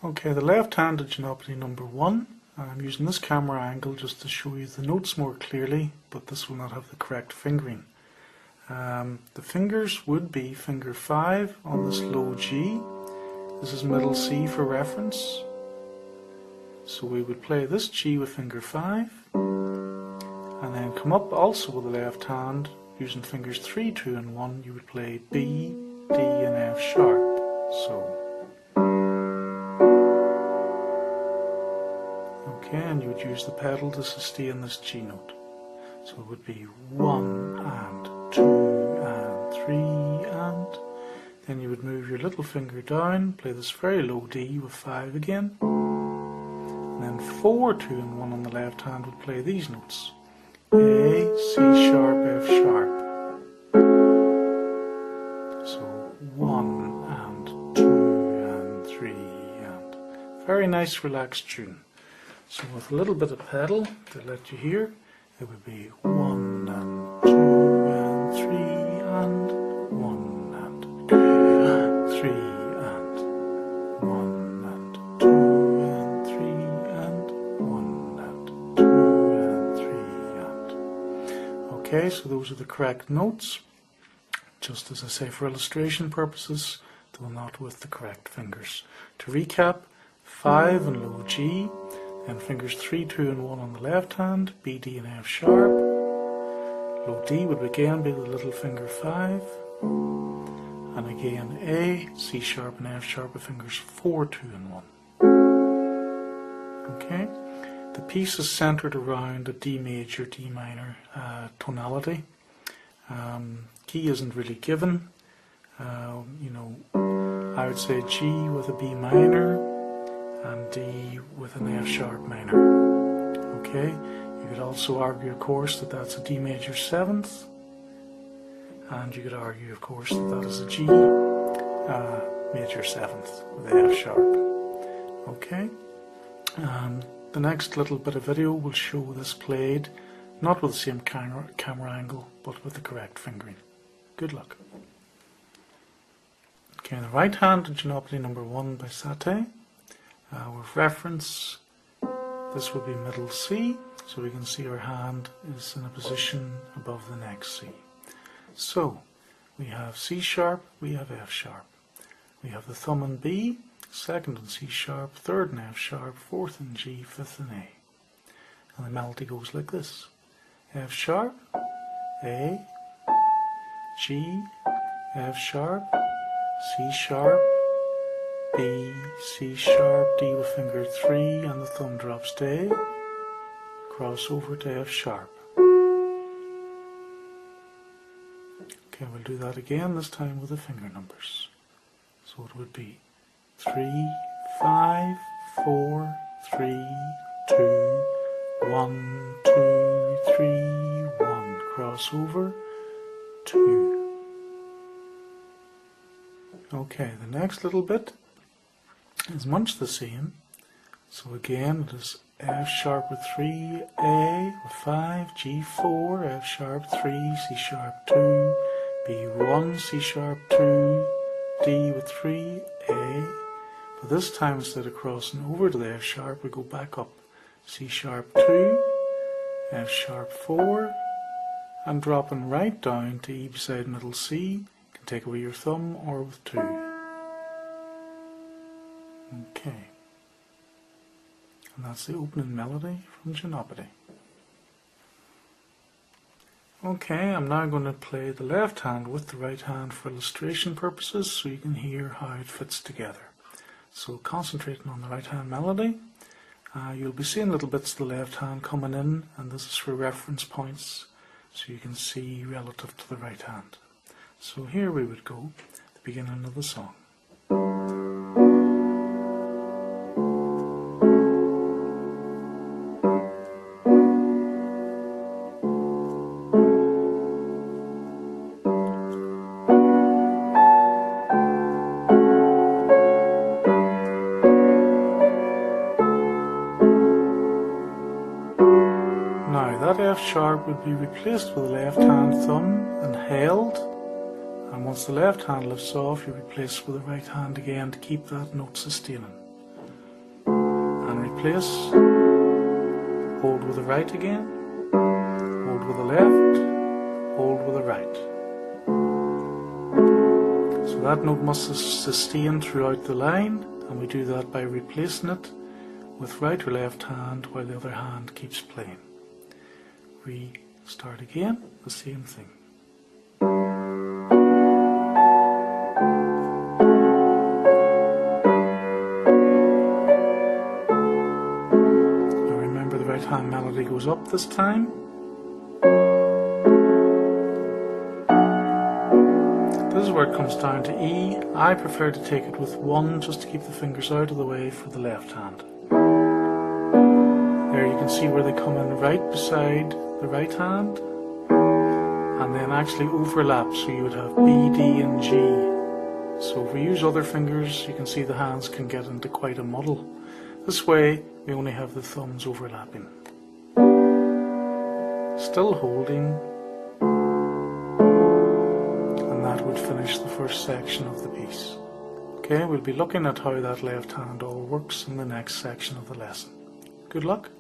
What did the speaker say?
Okay, the left-handed Gymnopedie number 1. I'm using this camera angle just to show you the notes more clearly, but this will not have the correct fingering. The fingers would be finger 5 on this low G. This is middle C for reference. So we would play this G with finger 5, and then come up also with the left hand using fingers 3, 2 and 1. You would play B, D and F sharp. So okay, and you would use the pedal to sustain this G note. So it would be 1 and 2 and 3 and then you would move your little finger down, play this very low D with 5 again, and then 4, 2 and 1 on the left hand would play these notes: A, C sharp, F sharp. So 1 and 2 and 3 and very nice relaxed tune. So with a little bit of pedal to let you hear, it would be 1 and 2 and 3 and 1 and 2 and 3 and 1 and 2 and 3 and 1 and 2 and 3 and... Okay, so those are the correct notes. Just as I say, for illustration purposes, though not with the correct fingers. To recap, 5 and low G, and fingers 3, 2 and 1 on the left hand, B, D and F sharp. Low D would again be the little finger 5, and again A, C sharp and F sharp with fingers 4, 2 and 1. Okay, the piece is centered around a D major, D minor tonality. Key isn't really given. I would say G with a B minor and D with an F sharp minor. Okay, you could also argue, of course, that that's a D major 7th, and you could argue, of course, that that is a G major 7th with the F sharp. Okay, and the next little bit of video will show this played not with the same camera angle, but with the correct fingering. Good luck. Okay, the right hand of Gymnopedie number 1 by Satie. With reference, this would be middle C, so we can see our hand is in a position above the next C. So we have C sharp, we have F sharp. We have the thumb in B, 2nd in C sharp, 3rd in F sharp, 4th in G, 5th in A. And the melody goes like this: F sharp, A, G, F sharp, C sharp, B, C sharp, D with finger 3 and the thumb drops to A, cross over to F sharp. Okay, we'll do that again, this time with the finger numbers. So it would be 3, 5, 4, 3, 2, 1, 2, 3, 1, cross over, 2. Okay, the next little bit is much the same. So again, it is F sharp with 3, A with 5, G4, F sharp 3, C sharp 2, B1, C sharp 2, D with 3, A. But this time, instead of crossing over to the F sharp, we go back up. C sharp 2, F sharp 4, and dropping right down to E beside middle C. You can take away your thumb or with 2. Okay, and that's the opening melody from Gymnopedie. Okay, I'm now going to play the left hand with the right hand for illustration purposes, so you can hear how it fits together. So concentrating on the right hand melody, you'll be seeing little bits of the left hand coming in, and this is for reference points, so you can see relative to the right hand. So here we would go, the beginning of the song. That F sharp would be replaced with the left hand thumb and held, and once the left hand lifts off, you replace with the right hand again to keep that note sustaining. replace. Hold with the right again, hold with the left, hold with the right. So that note must sustain throughout the line, and we do that by replacing it with right or left hand while the other hand keeps playing. Restart again, the same thing. Now remember, the right hand melody goes up this time. This is where it comes down to E. I prefer to take it with 1 just to keep the fingers out of the way for the left hand. There you can see where they come in right beside the right hand and then actually overlap, so you would have B, D and G. So if we use other fingers, you can see the hands can get into quite a muddle. This way we only have the thumbs overlapping. Still holding, and that would finish the first section of the piece. Okay, we'll be looking at how that left hand all works in the next section of the lesson. Good luck.